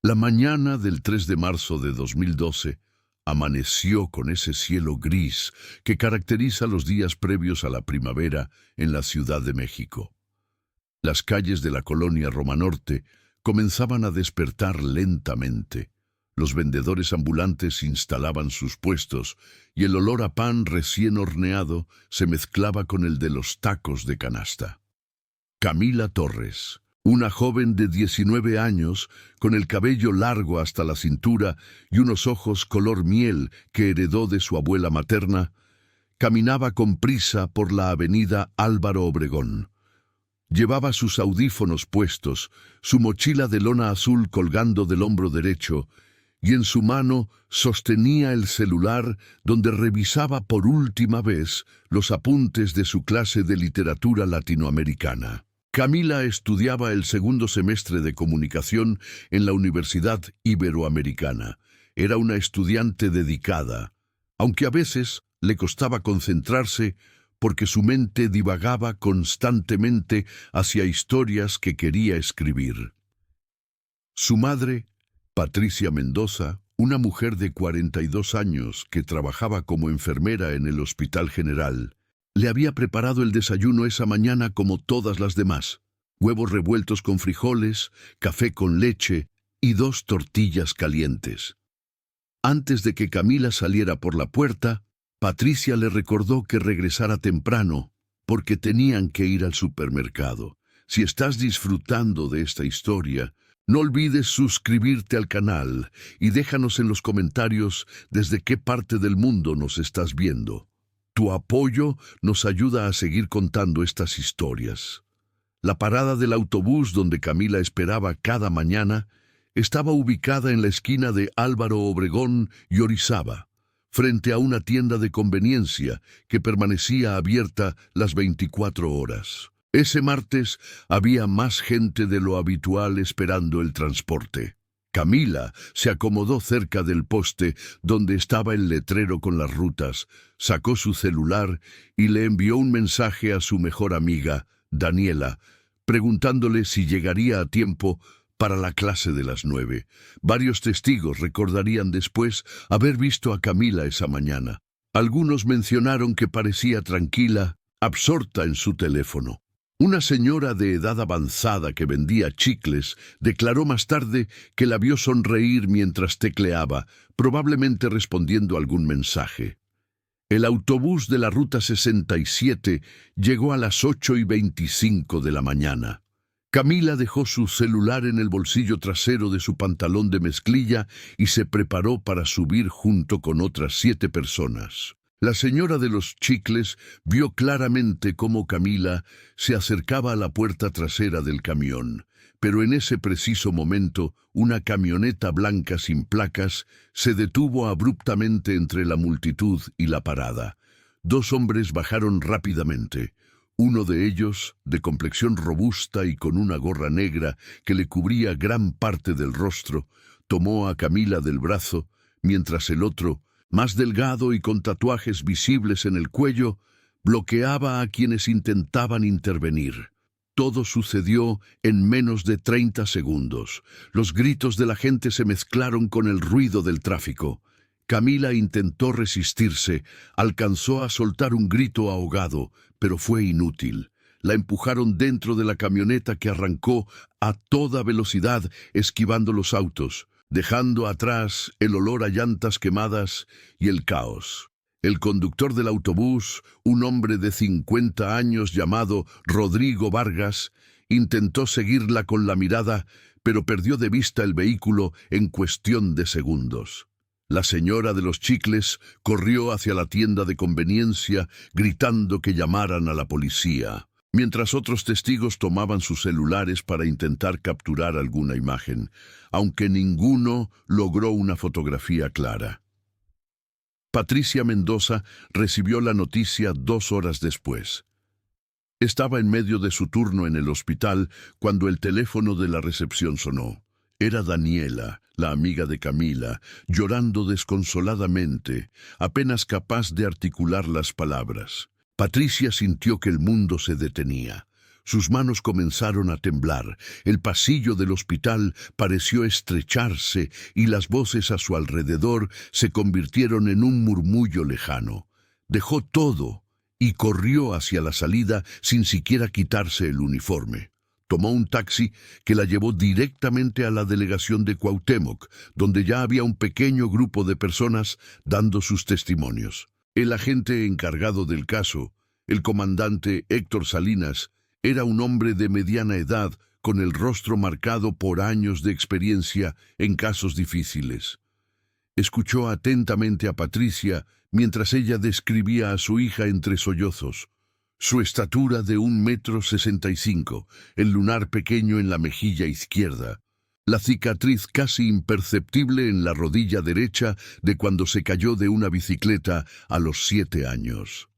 La mañana del 3 de marzo de 2012 amaneció con ese cielo gris que caracteriza los días previos a la primavera en la Ciudad de México. Las calles de la colonia Roma Norte comenzaban a despertar lentamente. Los vendedores ambulantes instalaban sus puestos y el olor a pan recién horneado se mezclaba con el de los tacos de canasta. Camila Torres, una joven de 19 años, con el cabello largo hasta la cintura y unos ojos color miel que heredó de su abuela materna, caminaba con prisa por la avenida Álvaro Obregón. Llevaba sus audífonos puestos, su mochila de lona azul colgando del hombro derecho, y en su mano sostenía el celular donde revisaba por última vez los apuntes de su clase de literatura latinoamericana. Camila estudiaba el segundo semestre de comunicación en la Universidad Iberoamericana. Era una estudiante dedicada, aunque a veces le costaba concentrarse porque su mente divagaba constantemente hacia historias que quería escribir. Su madre, Patricia Mendoza, una mujer de 42 años que trabajaba como enfermera en el Hospital General, le había preparado el desayuno esa mañana como todas las demás: huevos revueltos con frijoles, café con leche y 2 tortillas calientes. Antes de que Camila saliera por la puerta, Patricia le recordó que regresara temprano, porque tenían que ir al supermercado. Si estás disfrutando de esta historia, no olvides suscribirte al canal y déjanos en los comentarios desde qué parte del mundo nos estás viendo. Tu apoyo nos ayuda a seguir contando estas historias. La parada del autobús donde Camila esperaba cada mañana estaba ubicada en la esquina de Álvaro Obregón y Orizaba, frente a una tienda de conveniencia que permanecía abierta las 24 horas. Ese martes había más gente de lo habitual esperando el transporte. Camila se acomodó cerca del poste donde estaba el letrero con las rutas, sacó su celular y le envió un mensaje a su mejor amiga, Daniela, preguntándole si llegaría a tiempo para la clase de las 9. Varios testigos recordarían después haber visto a Camila esa mañana. Algunos mencionaron que parecía tranquila, absorta en su teléfono. Una señora de edad avanzada que vendía chicles declaró más tarde que la vio sonreír mientras tecleaba, probablemente respondiendo a algún mensaje. El autobús de la Ruta 67 llegó a las 8:25 de la mañana. Camila dejó su celular en el bolsillo trasero de su pantalón de mezclilla y se preparó para subir junto con otras 7 personas. La señora de los chicles vio claramente cómo Camila se acercaba a la puerta trasera del camión, pero en ese preciso momento una camioneta blanca sin placas se detuvo abruptamente entre la multitud y la parada. 2 hombres bajaron rápidamente. Uno de ellos, de complexión robusta y con una gorra negra que le cubría gran parte del rostro, tomó a Camila del brazo, mientras el otro, más delgado y con tatuajes visibles en el cuello, bloqueaba a quienes intentaban intervenir. Todo sucedió en menos de 30 segundos. Los gritos de la gente se mezclaron con el ruido del tráfico. Camila intentó resistirse, alcanzó a soltar un grito ahogado, pero fue inútil. La empujaron dentro de la camioneta que arrancó a toda velocidad, esquivando los autos, dejando atrás el olor a llantas quemadas y el caos. El conductor del autobús, un hombre de 50 años llamado Rodrigo Vargas, intentó seguirla con la mirada, pero perdió de vista el vehículo en cuestión de segundos. La señora de los chicles corrió hacia la tienda de conveniencia, gritando que llamaran a la policía, mientras otros testigos tomaban sus celulares para intentar capturar alguna imagen, aunque ninguno logró una fotografía clara. Patricia Mendoza recibió la noticia 2 horas después. Estaba en medio de su turno en el hospital cuando el teléfono de la recepción sonó. Era Daniela, la amiga de Camila, llorando desconsoladamente, apenas capaz de articular las palabras. Patricia sintió que el mundo se detenía. Sus manos comenzaron a temblar, el pasillo del hospital pareció estrecharse y las voces a su alrededor se convirtieron en un murmullo lejano. Dejó todo y corrió hacia la salida sin siquiera quitarse el uniforme. Tomó un taxi que la llevó directamente a la delegación de Cuauhtémoc, donde ya había un pequeño grupo de personas dando sus testimonios. El agente encargado del caso, el comandante Héctor Salinas, era un hombre de mediana edad con el rostro marcado por años de experiencia en casos difíciles. Escuchó atentamente a Patricia mientras ella describía a su hija entre sollozos. Su estatura de 1,65 m, el lunar pequeño en la mejilla izquierda, la cicatriz casi imperceptible en la rodilla derecha de cuando se cayó de una bicicleta a los 7 años.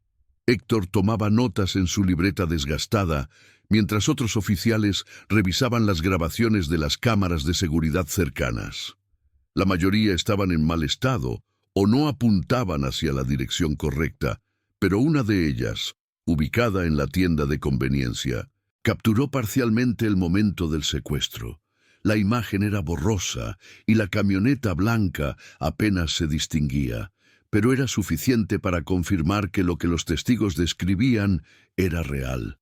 Héctor tomaba notas en su libreta desgastada, mientras otros oficiales revisaban las grabaciones de las cámaras de seguridad cercanas. La mayoría estaban en mal estado o no apuntaban hacia la dirección correcta, pero una de ellas, ubicada en la tienda de conveniencia, capturó parcialmente el momento del secuestro. La imagen era borrosa y la camioneta blanca apenas se distinguía, pero era suficiente para confirmar que lo que los testigos describían era real.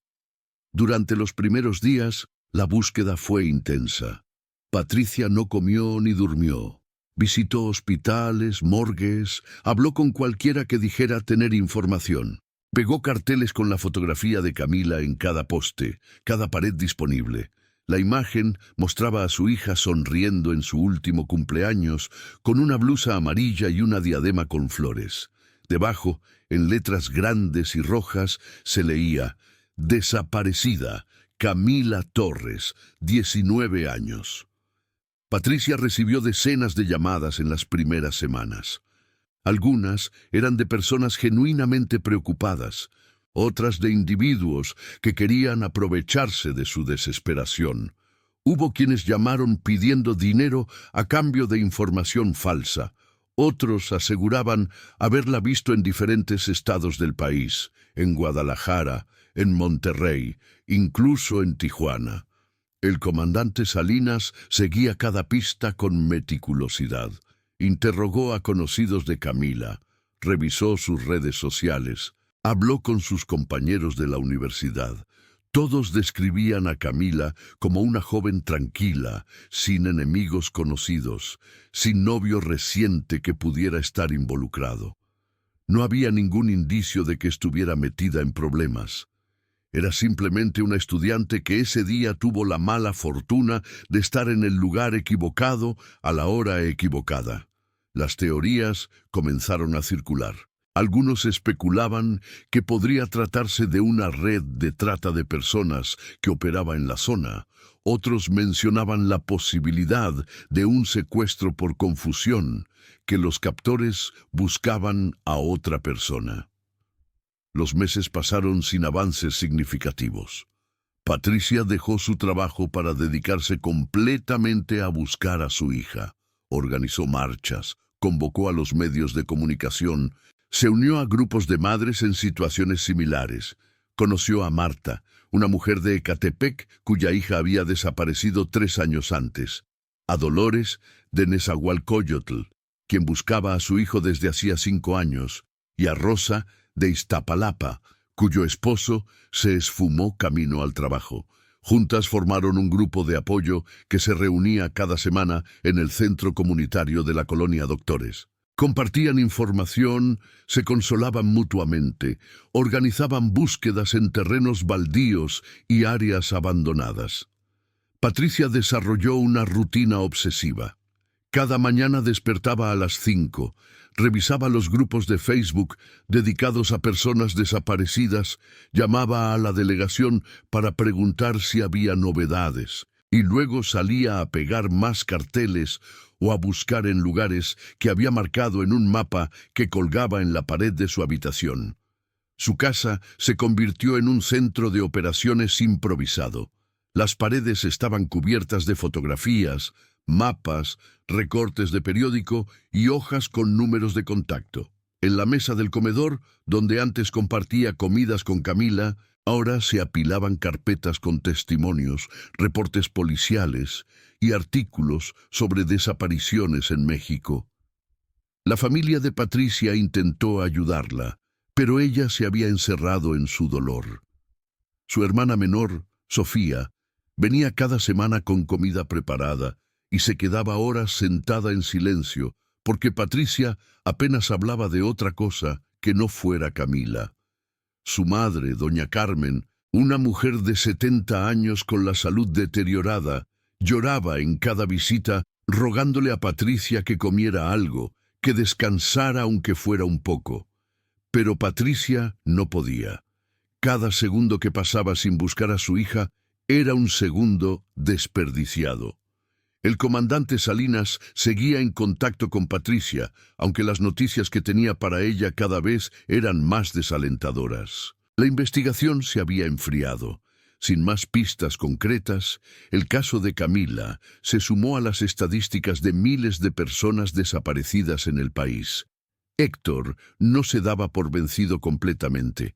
Durante los primeros días, la búsqueda fue intensa. Patricia no comió ni durmió. Visitó hospitales, morgues, habló con cualquiera que dijera tener información. Pegó carteles con la fotografía de Camila en cada poste, cada pared disponible. La imagen mostraba a su hija sonriendo en su último cumpleaños, con una blusa amarilla y una diadema con flores. Debajo, en letras grandes y rojas, se leía: «Desaparecida, Camila Torres, 19 años». Patricia recibió decenas de llamadas en las primeras semanas. Algunas eran de personas genuinamente preocupadas, otras de individuos que querían aprovecharse de su desesperación. Hubo quienes llamaron pidiendo dinero a cambio de información falsa. Otros aseguraban haberla visto en diferentes estados del país, en Guadalajara, en Monterrey, incluso en Tijuana. El comandante Salinas seguía cada pista con meticulosidad. Interrogó a conocidos de Camila, revisó sus redes sociales, habló con sus compañeros de la universidad. Todos describían a Camila como una joven tranquila, sin enemigos conocidos, sin novio reciente que pudiera estar involucrado. No había ningún indicio de que estuviera metida en problemas. Era simplemente una estudiante que ese día tuvo la mala fortuna de estar en el lugar equivocado a la hora equivocada. Las teorías comenzaron a circular. Algunos especulaban que podría tratarse de una red de trata de personas que operaba en la zona. Otros mencionaban la posibilidad de un secuestro por confusión, que los captores buscaban a otra persona. Los meses pasaron sin avances significativos. Patricia dejó su trabajo para dedicarse completamente a buscar a su hija. Organizó marchas, convocó a los medios de comunicación, se unió a grupos de madres en situaciones similares. Conoció a Marta, una mujer de Ecatepec cuya hija había desaparecido 3 años antes. A Dolores, de Nezahualcóyotl, quien buscaba a su hijo desde hacía 5 años. Y a Rosa, de Iztapalapa, cuyo esposo se esfumó camino al trabajo. Juntas formaron un grupo de apoyo que se reunía cada semana en el centro comunitario de la colonia Doctores. Compartían información, se consolaban mutuamente, organizaban búsquedas en terrenos baldíos y áreas abandonadas. Patricia desarrolló una rutina obsesiva. Cada mañana despertaba a las 5, revisaba los grupos de Facebook dedicados a personas desaparecidas, llamaba a la delegación para preguntar si había novedades, y luego salía a pegar más carteles o a buscar en lugares que había marcado en un mapa que colgaba en la pared de su habitación. Su casa se convirtió en un centro de operaciones improvisado. Las paredes estaban cubiertas de fotografías, mapas, recortes de periódico y hojas con números de contacto. En la mesa del comedor, donde antes compartía comidas con Camila, Ahora se apilaban carpetas con testimonios, reportes policiales y artículos sobre desapariciones en México. La familia de Patricia intentó ayudarla, pero ella se había encerrado en su dolor. Su hermana menor, Sofía, venía cada semana con comida preparada y se quedaba horas sentada en silencio, porque Patricia apenas hablaba de otra cosa que no fuera Camila. Su madre, doña Carmen, una mujer de 70 años con la salud deteriorada, lloraba en cada visita rogándole a Patricia que comiera algo, que descansara aunque fuera un poco. Pero Patricia no podía. Cada segundo que pasaba sin buscar a su hija era un segundo desperdiciado. El comandante Salinas seguía en contacto con Patricia, aunque las noticias que tenía para ella cada vez eran más desalentadoras. La investigación se había enfriado. Sin más pistas concretas, el caso de Camila se sumó a las estadísticas de miles de personas desaparecidas en el país. Héctor no se daba por vencido completamente,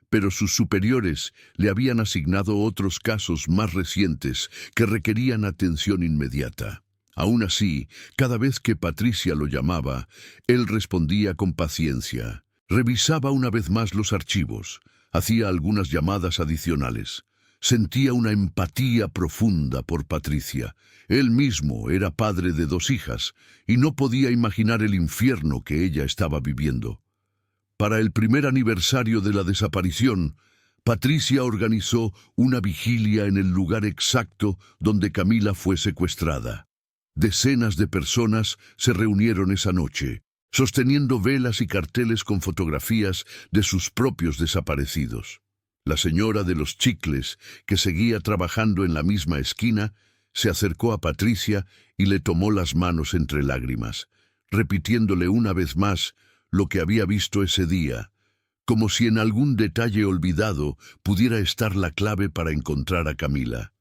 pero sus superiores le habían asignado otros casos más recientes que requerían atención inmediata. Aún así, cada vez que Patricia lo llamaba, él respondía con paciencia. Revisaba una vez más los archivos, hacía algunas llamadas adicionales. Sentía una empatía profunda por Patricia. Él mismo era padre de 2 hijas y no podía imaginar el infierno que ella estaba viviendo. Para el primer aniversario de la desaparición, Patricia organizó una vigilia en el lugar exacto donde Camila fue secuestrada. Decenas de personas se reunieron esa noche, sosteniendo velas y carteles con fotografías de sus propios desaparecidos. La señora de los chicles, que seguía trabajando en la misma esquina, se acercó a Patricia y le tomó las manos entre lágrimas, repitiéndole una vez más lo que había visto ese día, como si en algún detalle olvidado pudiera estar la clave para encontrar a Camila.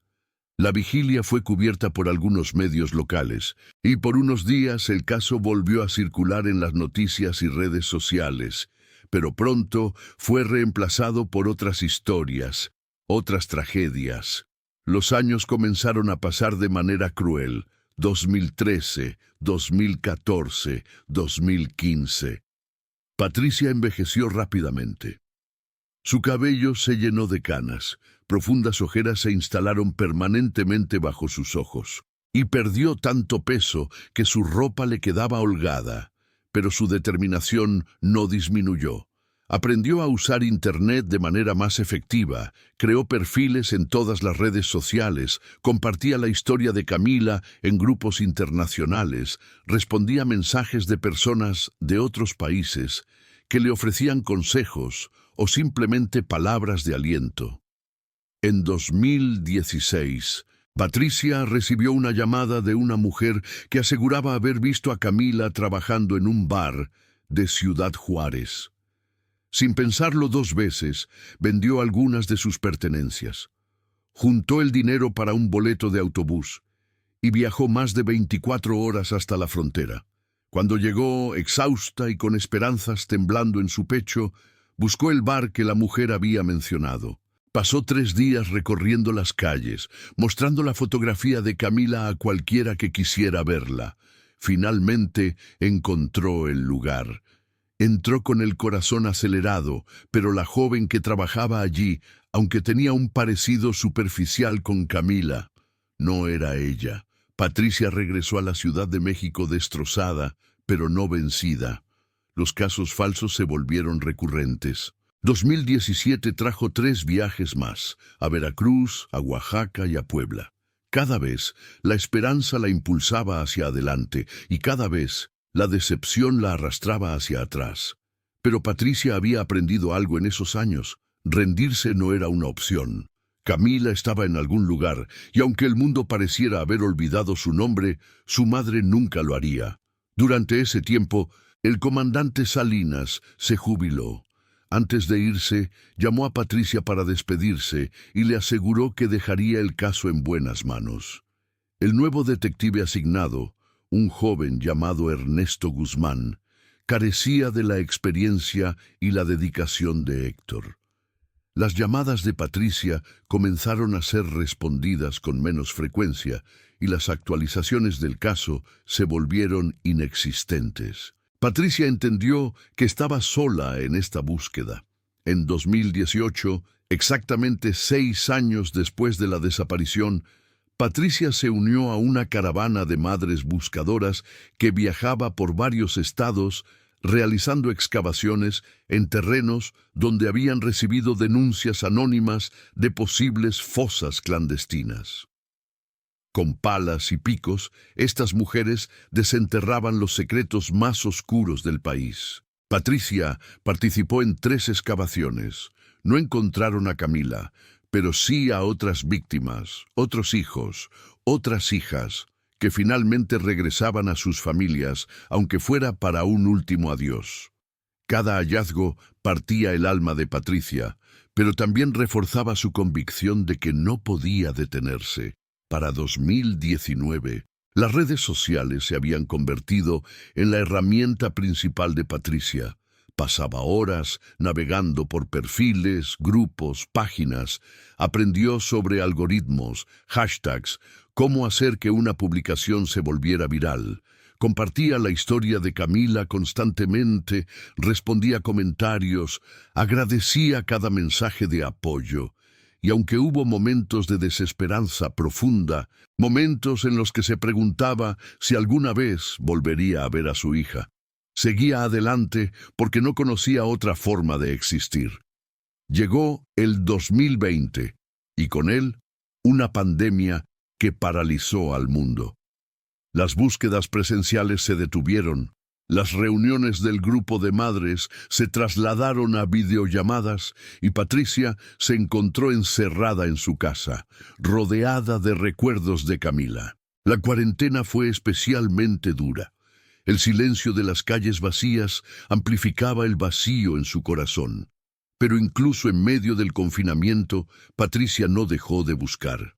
La vigilia fue cubierta por algunos medios locales, y por unos días el caso volvió a circular en las noticias y redes sociales, pero pronto fue reemplazado por otras historias, otras tragedias. Los años comenzaron a pasar de manera cruel. 2013, 2014, 2015. Patricia envejeció rápidamente. Su cabello se llenó de canas, profundas ojeras se instalaron permanentemente bajo sus ojos, y perdió tanto peso que su ropa le quedaba holgada, pero su determinación no disminuyó. Aprendió a usar Internet de manera más efectiva, creó perfiles en todas las redes sociales, compartía la historia de Camila en grupos internacionales, respondía a mensajes de personas de otros países que le ofrecían consejos o simplemente palabras de aliento. En 2016, Patricia recibió una llamada de una mujer que aseguraba haber visto a Camila trabajando en un bar de Ciudad Juárez. Sin pensarlo 2 veces, vendió algunas de sus pertenencias. Juntó el dinero para un boleto de autobús y viajó más de 24 horas hasta la frontera. Cuando llegó, exhausta y con esperanzas temblando en su pecho, buscó el bar que la mujer había mencionado. Pasó 3 días recorriendo las calles, mostrando la fotografía de Camila a cualquiera que quisiera verla. Finalmente encontró el lugar. Entró con el corazón acelerado, pero la joven que trabajaba allí, aunque tenía un parecido superficial con Camila, no era ella. Patricia regresó a la Ciudad de México destrozada, pero no vencida. Los casos falsos se volvieron recurrentes. 2017 trajo 3 viajes más, a Veracruz, a Oaxaca y a Puebla. Cada vez la esperanza la impulsaba hacia adelante y cada vez la decepción la arrastraba hacia atrás. Pero Patricia había aprendido algo en esos años. Rendirse no era una opción. Camila estaba en algún lugar, y aunque el mundo pareciera haber olvidado su nombre, su madre nunca lo haría. Durante ese tiempo, el comandante Salinas se jubiló. Antes de irse, llamó a Patricia para despedirse y le aseguró que dejaría el caso en buenas manos. El nuevo detective asignado, un joven llamado Ernesto Guzmán, carecía de la experiencia y la dedicación de Héctor. Las llamadas de Patricia comenzaron a ser respondidas con menos frecuencia y las actualizaciones del caso se volvieron inexistentes. Patricia entendió que estaba sola en esta búsqueda. En 2018, exactamente 6 años después de la desaparición, Patricia se unió a una caravana de madres buscadoras que viajaba por varios estados realizando excavaciones en terrenos donde habían recibido denuncias anónimas de posibles fosas clandestinas. Con palas y picos, estas mujeres desenterraban los secretos más oscuros del país. Patricia participó en 3 excavaciones. No encontraron a Camila, pero sí a otras víctimas, otros hijos, otras hijas, que finalmente regresaban a sus familias, aunque fuera para un último adiós. Cada hallazgo partía el alma de Patricia, pero también reforzaba su convicción de que no podía detenerse. Para 2019, las redes sociales se habían convertido en la herramienta principal de Patricia. Pasaba horas navegando por perfiles, grupos, páginas. Aprendió sobre algoritmos, hashtags, cómo hacer que una publicación se volviera viral. Compartía la historia de Camila constantemente, respondía comentarios, agradecía cada mensaje de apoyo. Y aunque hubo momentos de desesperanza profunda, momentos en los que se preguntaba si alguna vez volvería a ver a su hija, seguía adelante porque no conocía otra forma de existir. Llegó el 2020 y con él una pandemia que paralizó al mundo. Las búsquedas presenciales se detuvieron. Las reuniones del grupo de madres se trasladaron a videollamadas y Patricia se encontró encerrada en su casa, rodeada de recuerdos de Camila. La cuarentena fue especialmente dura. El silencio de las calles vacías amplificaba el vacío en su corazón. Pero incluso en medio del confinamiento, Patricia no dejó de buscar.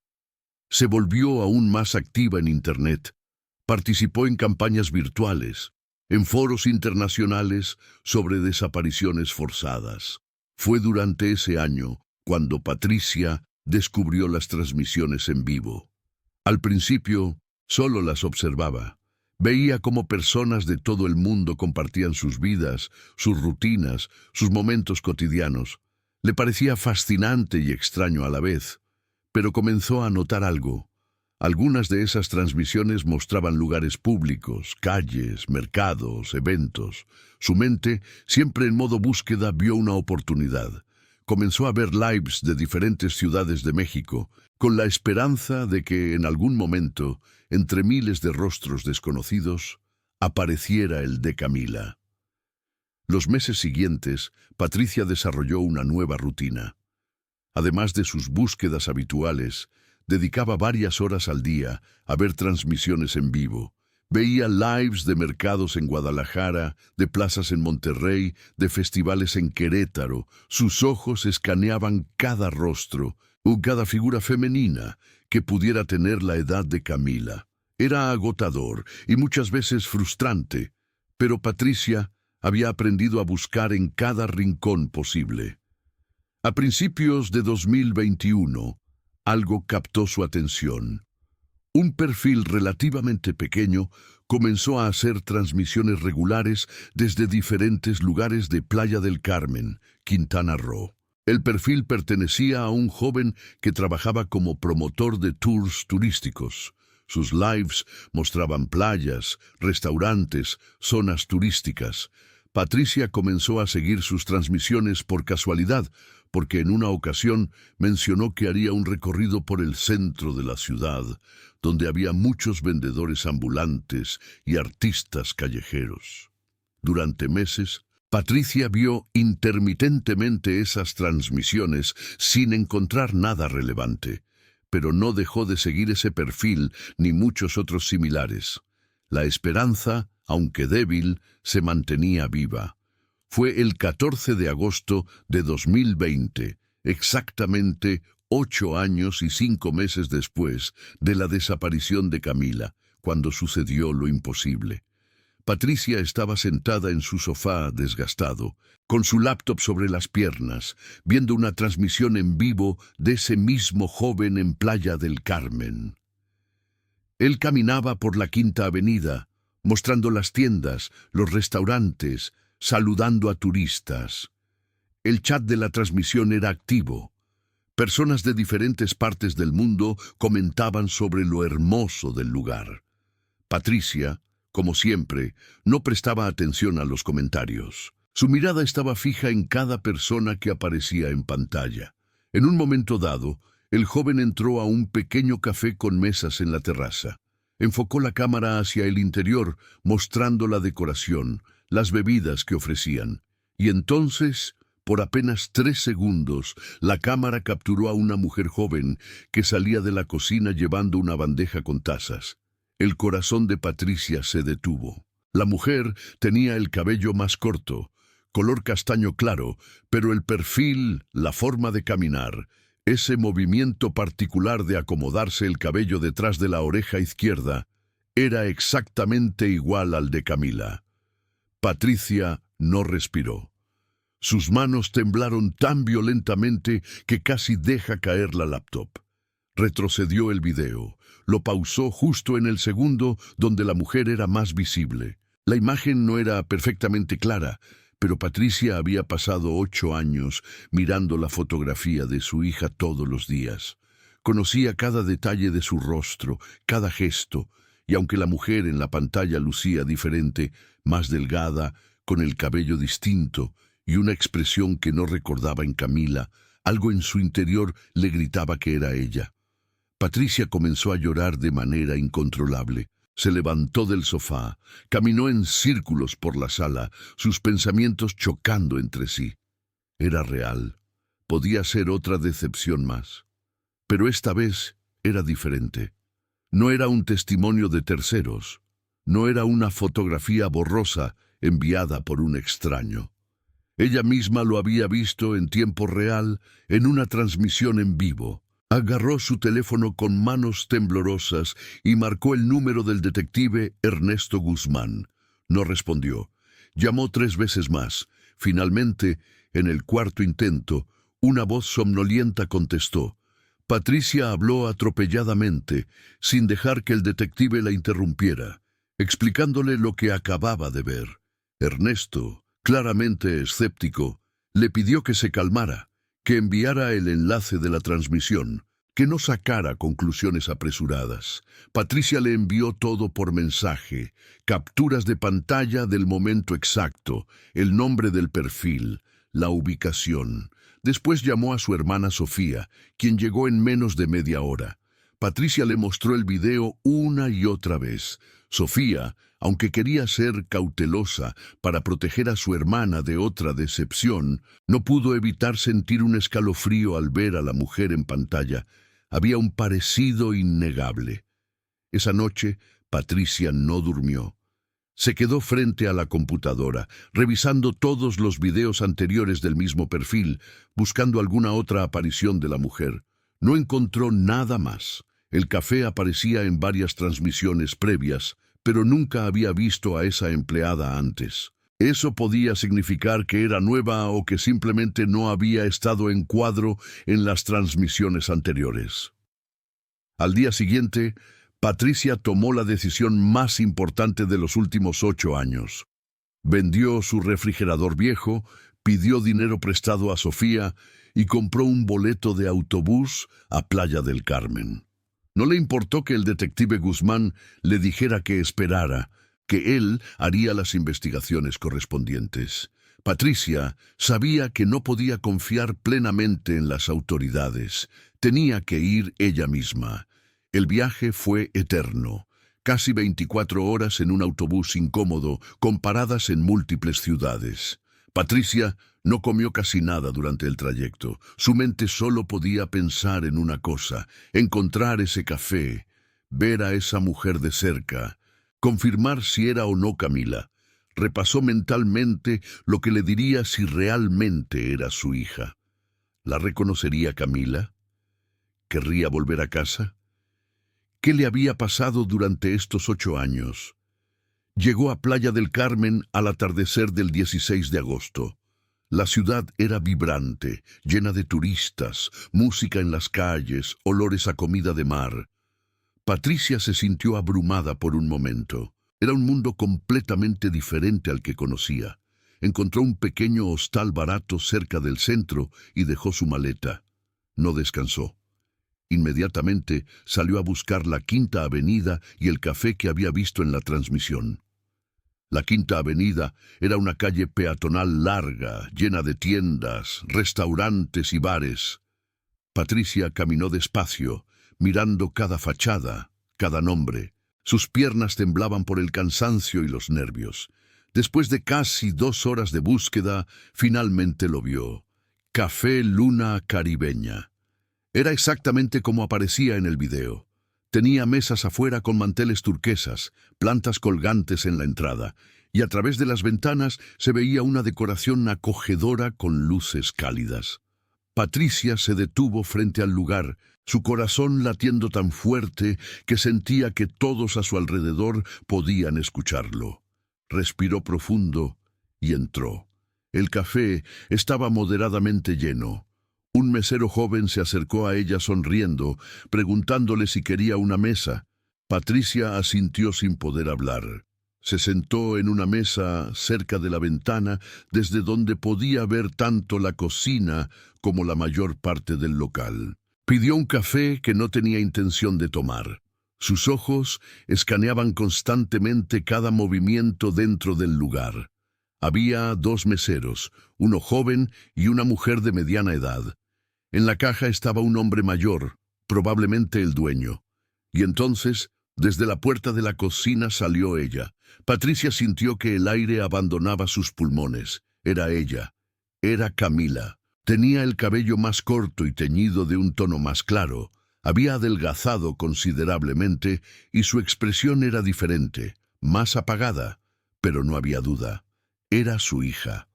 Se volvió aún más activa en Internet. Participó en campañas virtuales, en foros internacionales sobre desapariciones forzadas. Fue durante ese año cuando Patricia descubrió las transmisiones en vivo. Al principio, solo las observaba. Veía cómo personas de todo el mundo compartían sus vidas, sus rutinas, sus momentos cotidianos. Le parecía fascinante y extraño a la vez, pero comenzó a notar algo. Algunas de esas transmisiones mostraban lugares públicos, calles, mercados, eventos. Su mente, siempre en modo búsqueda, vio una oportunidad. Comenzó a ver lives de diferentes ciudades de México, con la esperanza de que en algún momento, entre miles de rostros desconocidos, apareciera el de Camila. Los meses siguientes, Patricia desarrolló una nueva rutina. Además de sus búsquedas habituales, dedicaba varias horas al día a ver transmisiones en vivo. Veía lives de mercados en Guadalajara, de plazas en Monterrey, de festivales en Querétaro. Sus ojos escaneaban cada rostro o cada figura femenina que pudiera tener la edad de Camila. Era agotador y muchas veces frustrante, pero Patricia había aprendido a buscar en cada rincón posible. A principios de 2021, algo captó su atención. Un perfil relativamente pequeño comenzó a hacer transmisiones regulares desde diferentes lugares de Playa del Carmen, Quintana Roo. El perfil pertenecía a un joven que trabajaba como promotor de tours turísticos. Sus lives mostraban playas, restaurantes, zonas turísticas. Patricia comenzó a seguir sus transmisiones por casualidad, porque en una ocasión mencionó que haría un recorrido por el centro de la ciudad, donde había muchos vendedores ambulantes y artistas callejeros. Durante meses, Patricia vio intermitentemente esas transmisiones sin encontrar nada relevante, pero no dejó de seguir ese perfil ni muchos otros similares. La esperanza, aunque débil, se mantenía viva. Fue el 14 de agosto de 2020, exactamente 8 años y 5 meses después de la desaparición de Camila, cuando sucedió lo imposible. Patricia estaba sentada en su sofá desgastado, con su laptop sobre las piernas, viendo una transmisión en vivo de ese mismo joven en Playa del Carmen. Él caminaba por la Quinta Avenida, mostrando las tiendas, los restaurantes, saludando a turistas. El chat de la transmisión era activo. Personas de diferentes partes del mundo comentaban sobre lo hermoso del lugar. Patricia, como siempre, no prestaba atención a los comentarios. Su mirada estaba fija en cada persona que aparecía en pantalla. En un momento dado, el joven entró a un pequeño café con mesas en la terraza. Enfocó la cámara hacia el interior, mostrando la decoración, las bebidas que ofrecían. Y entonces, por apenas 3 segundos, la cámara capturó a una mujer joven que salía de la cocina llevando una bandeja con tazas. El corazón de Patricia se detuvo. La mujer tenía el cabello más corto, color castaño claro, pero el perfil, la forma de caminar, ese movimiento particular de acomodarse el cabello detrás de la oreja izquierda, era exactamente igual al de Camila. Patricia no respiró. Sus manos temblaron tan violentamente que casi deja caer la laptop. Retrocedió el video. Lo pausó justo en el segundo donde la mujer era más visible. La imagen no era perfectamente clara, pero Patricia había pasado 8 años mirando la fotografía de su hija todos los días. Conocía cada detalle de su rostro, cada gesto, y aunque la mujer en la pantalla lucía diferente, más delgada, con el cabello distinto y una expresión que no recordaba en Camila, algo en su interior le gritaba que era ella. Patricia comenzó a llorar de manera incontrolable. Se levantó del sofá, caminó en círculos por la sala, sus pensamientos chocando entre sí. Era real. Podía ser otra decepción más. Pero esta vez era diferente. No era un testimonio de terceros. No era una fotografía borrosa enviada por un extraño. Ella misma lo había visto en tiempo real en una transmisión en vivo. Agarró su teléfono con manos temblorosas y marcó el número del detective Ernesto Guzmán. No respondió. Llamó 3 veces más. Finalmente, en el 4º intento, una voz somnolienta contestó. Patricia habló atropelladamente, sin dejar que el detective la interrumpiera, explicándole lo que acababa de ver. Ernesto, claramente escéptico, le pidió que se calmara, que enviara el enlace de la transmisión, que no sacara conclusiones apresuradas. Patricia le envió todo por mensaje, capturas de pantalla del momento exacto, el nombre del perfil, la ubicación. Después llamó a su hermana Sofía, quien llegó en menos de media hora. Patricia le mostró el video una y otra vez. Sofía, aunque quería ser cautelosa para proteger a su hermana de otra decepción, no pudo evitar sentir un escalofrío al ver a la mujer en pantalla. Había un parecido innegable. Esa noche, Patricia no durmió. Se quedó frente a la computadora, revisando todos los videos anteriores del mismo perfil, buscando alguna otra aparición de la mujer. No encontró nada más. El café aparecía en varias transmisiones previas, pero nunca había visto a esa empleada antes. Eso podía significar que era nueva o que simplemente no había estado en cuadro en las transmisiones anteriores. Al día siguiente, Patricia tomó la decisión más importante de los últimos 8 años. Vendió su refrigerador viejo, pidió dinero prestado a Sofía y compró un boleto de autobús a Playa del Carmen. No le importó que el detective Guzmán le dijera que esperara, que él haría las investigaciones correspondientes. Patricia sabía que no podía confiar plenamente en las autoridades. Tenía que ir ella misma. El viaje fue eterno. Casi 24 horas en un autobús incómodo, con paradas en múltiples ciudades. Patricia no comió casi nada durante el trayecto. Su mente solo podía pensar en una cosa: encontrar ese café, ver a esa mujer de cerca, confirmar si era o no Camila. Repasó mentalmente lo que le diría si realmente era su hija. ¿La reconocería Camila? ¿Querría volver a casa? ¿Qué le había pasado durante estos 8 años? Llegó a Playa del Carmen al atardecer del 16 de agosto. La ciudad era vibrante, llena de turistas, música en las calles, olores a comida de mar. Patricia se sintió abrumada por un momento. Era un mundo completamente diferente al que conocía. Encontró un pequeño hostal barato cerca del centro y dejó su maleta. No descansó. Inmediatamente salió a buscar la Quinta Avenida y el café que había visto en la transmisión. La Quinta Avenida era una calle peatonal larga, llena de tiendas, restaurantes y bares. Patricia caminó despacio, mirando cada fachada, cada nombre. Sus piernas temblaban por el cansancio y los nervios. Después de casi 2 horas de búsqueda, finalmente lo vio. Café Luna Caribeña. Era exactamente como aparecía en el video. Tenía mesas afuera con manteles turquesas, plantas colgantes en la entrada, y a través de las ventanas se veía una decoración acogedora con luces cálidas. Patricia se detuvo frente al lugar, su corazón latiendo tan fuerte que sentía que todos a su alrededor podían escucharlo. Respiró profundo y entró. El café estaba moderadamente lleno. Un mesero joven se acercó a ella sonriendo, preguntándole si quería una mesa. Patricia asintió sin poder hablar. Se sentó en una mesa cerca de la ventana, desde donde podía ver tanto la cocina como la mayor parte del local. Pidió un café que no tenía intención de tomar. Sus ojos escaneaban constantemente cada movimiento dentro del lugar. Había 2 meseros, uno joven y una mujer de mediana edad. En la caja estaba un hombre mayor, probablemente el dueño. Y entonces, desde la puerta de la cocina salió ella. Patricia sintió que el aire abandonaba sus pulmones. Era ella. Era Camila. Tenía el cabello más corto y teñido de un tono más claro. Había adelgazado considerablemente y su expresión era diferente, más apagada, pero no había duda. Era su hija.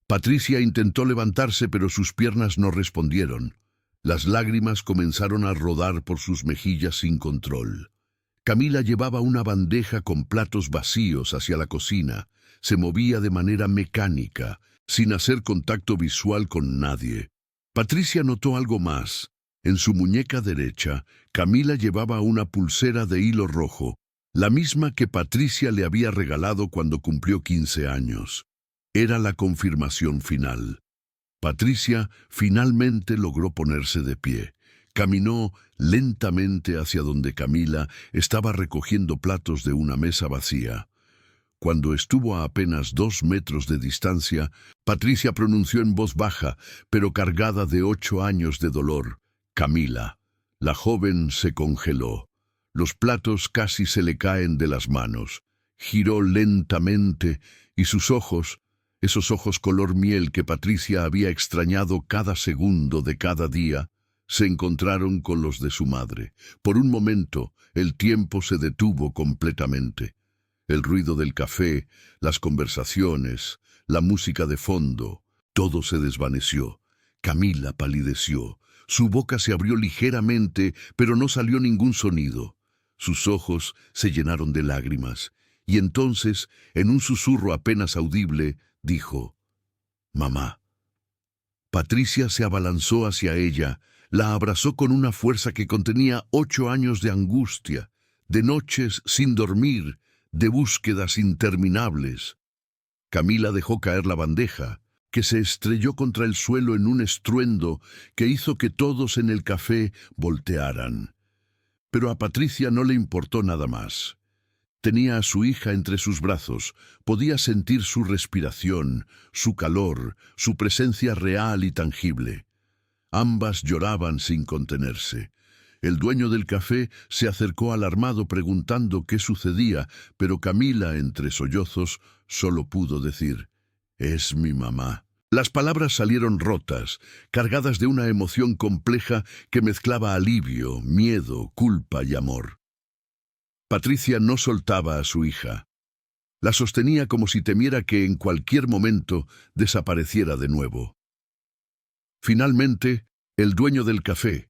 Patricia intentó levantarse, pero sus piernas no respondieron. Las lágrimas comenzaron a rodar por sus mejillas sin control. Camila llevaba una bandeja con platos vacíos hacia la cocina. Se movía de manera mecánica, sin hacer contacto visual con nadie. Patricia notó algo más. En su muñeca derecha, Camila llevaba una pulsera de hilo rojo, la misma que Patricia le había regalado cuando cumplió 15 años. Era la confirmación final. Patricia finalmente logró ponerse de pie. Caminó lentamente hacia donde Camila estaba recogiendo platos de una mesa vacía. Cuando estuvo a apenas 2 metros de distancia, Patricia pronunció en voz baja, pero cargada de 8 años de dolor: Camila. La joven se congeló. Los platos casi se le caen de las manos. Giró lentamente y sus ojos, esos ojos color miel que Patricia había extrañado cada segundo de cada día, se encontraron con los de su madre. Por un momento, el tiempo se detuvo completamente. El ruido del café, las conversaciones, la música de fondo, todo se desvaneció. Camila palideció. Su boca se abrió ligeramente, pero no salió ningún sonido. Sus ojos se llenaron de lágrimas, y entonces, en un susurro apenas audible, dijo: «Mamá». Patricia se abalanzó hacia ella, la abrazó con una fuerza que contenía 8 años de angustia, de noches sin dormir, de búsquedas interminables. Camila dejó caer la bandeja, que se estrelló contra el suelo en un estruendo que hizo que todos en el café voltearan. Pero a Patricia no le importó nada más. Tenía a su hija entre sus brazos, podía sentir su respiración, su calor, su presencia real y tangible. Ambas lloraban sin contenerse. El dueño del café se acercó alarmado preguntando qué sucedía, pero Camila, entre sollozos, solo pudo decir: «Es mi mamá». Las palabras salieron rotas, cargadas de una emoción compleja que mezclaba alivio, miedo, culpa y amor. Patricia no soltaba a su hija. La sostenía como si temiera que en cualquier momento desapareciera de nuevo. Finalmente, el dueño del café,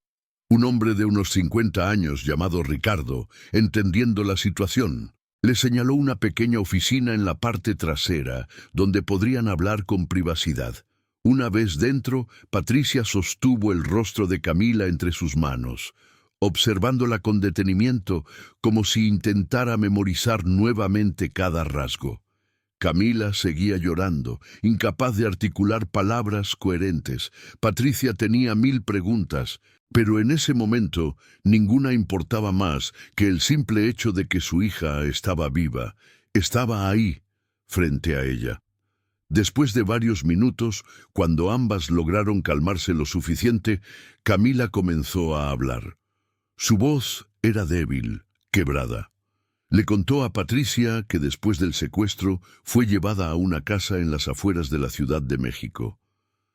un hombre de unos 50 años llamado Ricardo, entendiendo la situación, Le señaló una pequeña oficina en la parte trasera, donde podrían hablar con privacidad. Una vez dentro, Patricia sostuvo el rostro de Camila entre sus manos, observándola con detenimiento, como si intentara memorizar nuevamente cada rasgo. Camila seguía llorando, incapaz de articular palabras coherentes. Patricia tenía 1000 preguntas, pero en ese momento ninguna importaba más que el simple hecho de que su hija estaba viva, estaba ahí, frente a ella. Después de varios minutos, cuando ambas lograron calmarse lo suficiente, Camila comenzó a hablar. Su voz era débil, quebrada. Le contó a Patricia que después del secuestro fue llevada a una casa en las afueras de la Ciudad de México.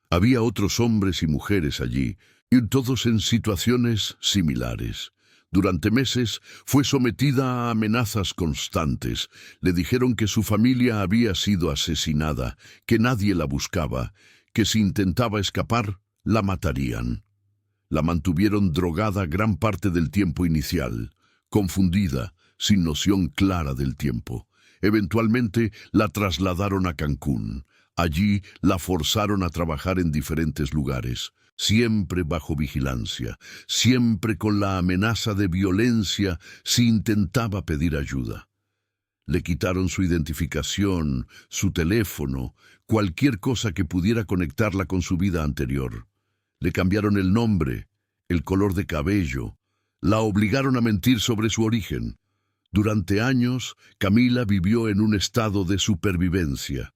Había otros hombres y mujeres allí, y todos en situaciones similares. Durante meses fue sometida a amenazas constantes. Le dijeron que su familia había sido asesinada, que nadie la buscaba, que si intentaba escapar, la matarían. La mantuvieron drogada gran parte del tiempo inicial, confundida, sin noción clara del tiempo. Eventualmente la trasladaron a Cancún. Allí la forzaron a trabajar en diferentes lugares, siempre bajo vigilancia, siempre con la amenaza de violencia si intentaba pedir ayuda. Le quitaron su identificación, su teléfono, cualquier cosa que pudiera conectarla con su vida anterior. Le cambiaron el nombre, el color de cabello, la obligaron a mentir sobre su origen. Durante años, Camila vivió en un estado de supervivencia.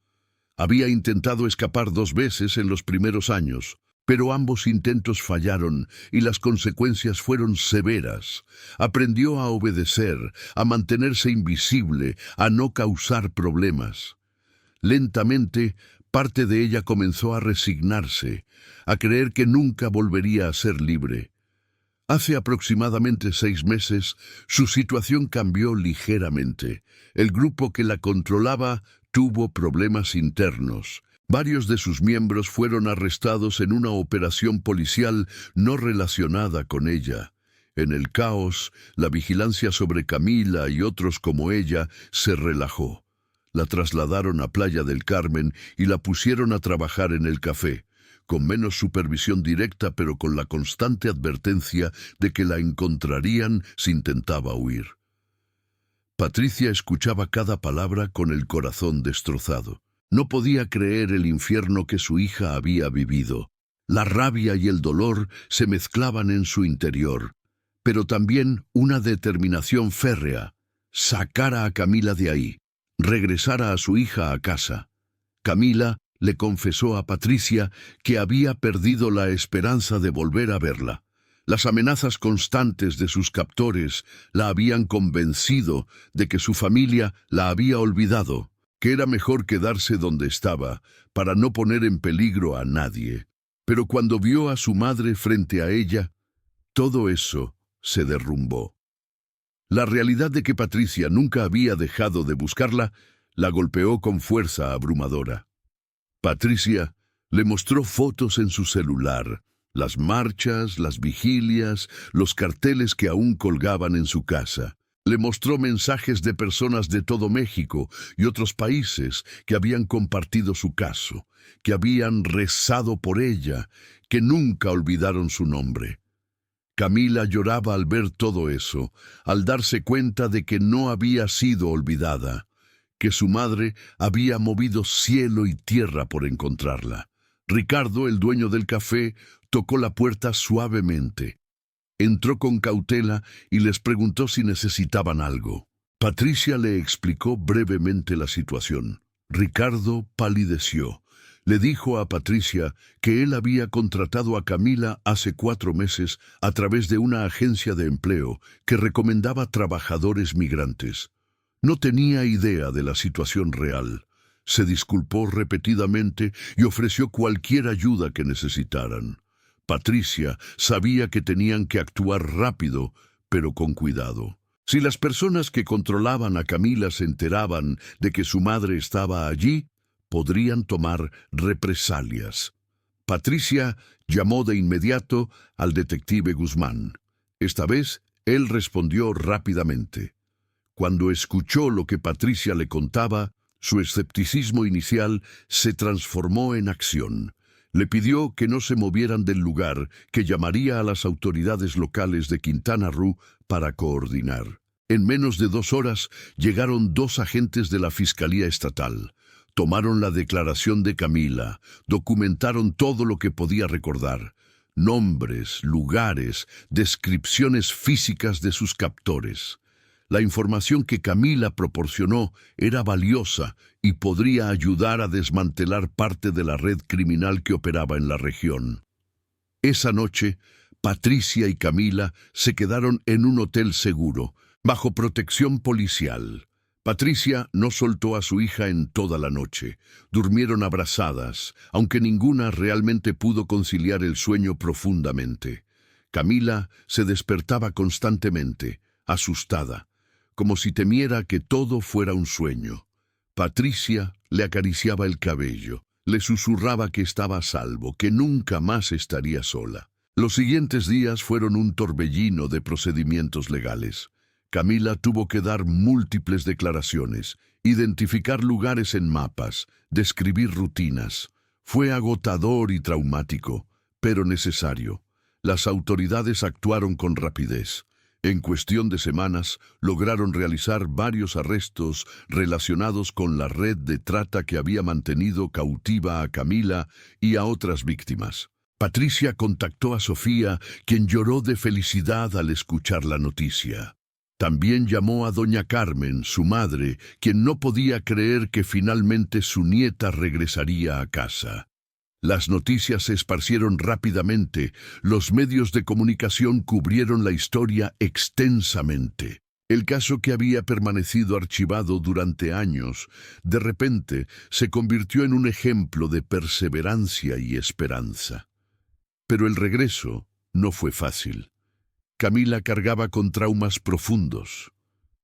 Había intentado escapar 2 veces en los primeros años, pero ambos intentos fallaron y las consecuencias fueron severas. Aprendió a obedecer, a mantenerse invisible, a no causar problemas. Lentamente, parte de ella comenzó a resignarse, a creer que nunca volvería a ser libre. Hace aproximadamente 6 meses, su situación cambió ligeramente. El grupo que la controlaba tuvo problemas internos. Varios de sus miembros fueron arrestados en una operación policial no relacionada con ella. En el caos, la vigilancia sobre Camila y otros como ella se relajó. La trasladaron a Playa del Carmen y la pusieron a trabajar en el café, con menos supervisión directa pero con la constante advertencia de que la encontrarían si intentaba huir. Patricia escuchaba cada palabra con el corazón destrozado. No podía creer el infierno que su hija había vivido. La rabia y el dolor se mezclaban en su interior, pero también una determinación férrea: sacara a Camila de ahí, regresara a su hija a casa. Camila le confesó a Patricia que había perdido la esperanza de volver a verla. Las amenazas constantes de sus captores la habían convencido de que su familia la había olvidado, que era mejor quedarse donde estaba para no poner en peligro a nadie. Pero cuando vio a su madre frente a ella, todo eso se derrumbó. La realidad de que Patricia nunca había dejado de buscarla la golpeó con fuerza abrumadora. Patricia le mostró fotos en su celular, las marchas, las vigilias, los carteles que aún colgaban en su casa. Le mostró mensajes de personas de todo México y otros países que habían compartido su caso, que habían rezado por ella, que nunca olvidaron su nombre. Camila lloraba al ver todo eso, al darse cuenta de que no había sido olvidada, que su madre había movido cielo y tierra por encontrarla. Ricardo, el dueño del café, tocó la puerta suavemente. Entró con cautela y les preguntó si necesitaban algo. Patricia le explicó brevemente la situación. Ricardo palideció. Le dijo a Patricia que él había contratado a Camila hace 4 meses a través de una agencia de empleo que recomendaba trabajadores migrantes. No tenía idea de la situación real. Se disculpó repetidamente y ofreció cualquier ayuda que necesitaran. Patricia sabía que tenían que actuar rápido, pero con cuidado. Si las personas que controlaban a Camila se enteraban de que su madre estaba allí, podrían tomar represalias. Patricia llamó de inmediato al detective Guzmán. Esta vez, él respondió rápidamente. Cuando escuchó lo que Patricia le contaba, su escepticismo inicial se transformó en acción. Le pidió que no se movieran del lugar, que llamaría a las autoridades locales de Quintana Roo para coordinar. En menos de 2 horas llegaron 2 agentes de la Fiscalía Estatal. Tomaron la declaración de Camila, documentaron todo lo que podía recordar. Nombres, lugares, descripciones físicas de sus captores. La información que Camila proporcionó era valiosa y podría ayudar a desmantelar parte de la red criminal que operaba en la región. Esa noche, Patricia y Camila se quedaron en un hotel seguro, bajo protección policial. Patricia no soltó a su hija en toda la noche. Durmieron abrazadas, aunque ninguna realmente pudo conciliar el sueño profundamente. Camila se despertaba constantemente, asustada, como si temiera que todo fuera un sueño. Patricia le acariciaba el cabello, le susurraba que estaba a salvo, que nunca más estaría sola. Los siguientes días fueron un torbellino de procedimientos legales. Camila tuvo que dar múltiples declaraciones, identificar lugares en mapas, describir rutinas. Fue agotador y traumático, pero necesario. Las autoridades actuaron con rapidez. En cuestión de semanas, lograron realizar varios arrestos relacionados con la red de trata que había mantenido cautiva a Camila y a otras víctimas. Patricia contactó a Sofía, quien lloró de felicidad al escuchar la noticia. También llamó a doña Carmen, su madre, quien no podía creer que finalmente su nieta regresaría a casa. Las noticias se esparcieron rápidamente, los medios de comunicación cubrieron la historia extensamente. El caso que había permanecido archivado durante años, de repente se convirtió en un ejemplo de perseverancia y esperanza. Pero el regreso no fue fácil. Camila cargaba con traumas profundos.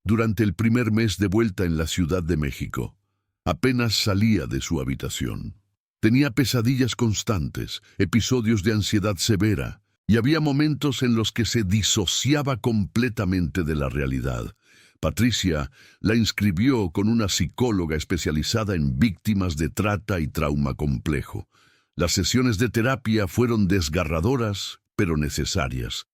Durante el primer mes de vuelta en la Ciudad de México, apenas salía de su habitación. Tenía pesadillas constantes, episodios de ansiedad severa, y había momentos en los que se disociaba completamente de la realidad. Patricia la inscribió con una psicóloga especializada en víctimas de trata y trauma complejo. Las sesiones de terapia fueron desgarradoras, pero necesarias.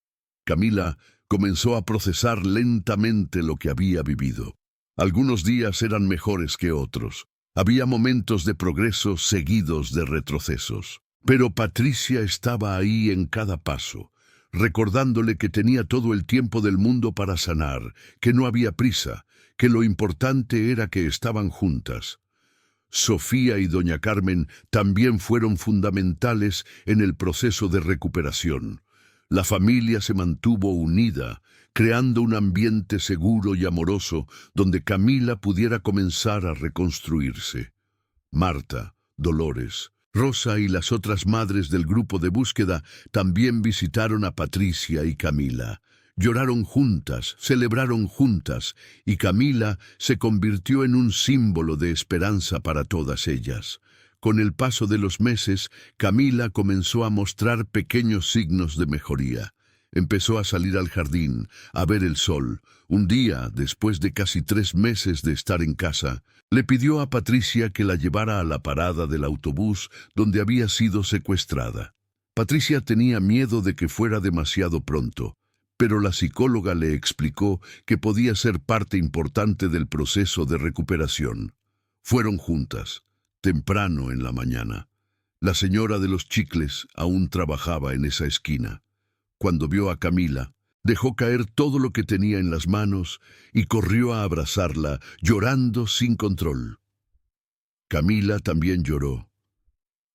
Camila comenzó a procesar lentamente lo que había vivido. Algunos días eran mejores que otros. Había momentos de progreso seguidos de retrocesos. Pero Patricia estaba ahí en cada paso, recordándole que tenía todo el tiempo del mundo para sanar, que no había prisa, que lo importante era que estaban juntas. Sofía y doña Carmen también fueron fundamentales en el proceso de recuperación. La familia se mantuvo unida, creando un ambiente seguro y amoroso donde Camila pudiera comenzar a reconstruirse. Marta, Dolores, Rosa y las otras madres del grupo de búsqueda también visitaron a Patricia y Camila. Lloraron juntas, celebraron juntas, y Camila se convirtió en un símbolo de esperanza para todas ellas. Con el paso de los meses, Camila comenzó a mostrar pequeños signos de mejoría. Empezó a salir al jardín, a ver el sol. Un día, después de casi 3 meses de estar en casa, le pidió a Patricia que la llevara a la parada del autobús donde había sido secuestrada. Patricia tenía miedo de que fuera demasiado pronto, pero la psicóloga le explicó que podía ser parte importante del proceso de recuperación. Fueron juntas, temprano en la mañana. La señora de los chicles aún trabajaba en esa esquina. Cuando vio a Camila, dejó caer todo lo que tenía en las manos y corrió a abrazarla, llorando sin control. Camila también lloró.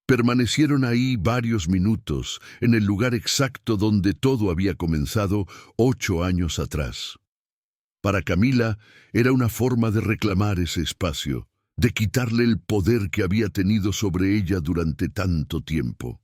Permanecieron ahí varios minutos, en el lugar exacto donde todo había comenzado 8 años atrás. Para Camila era una forma de reclamar ese espacio, de quitarle el poder que había tenido sobre ella durante tanto tiempo.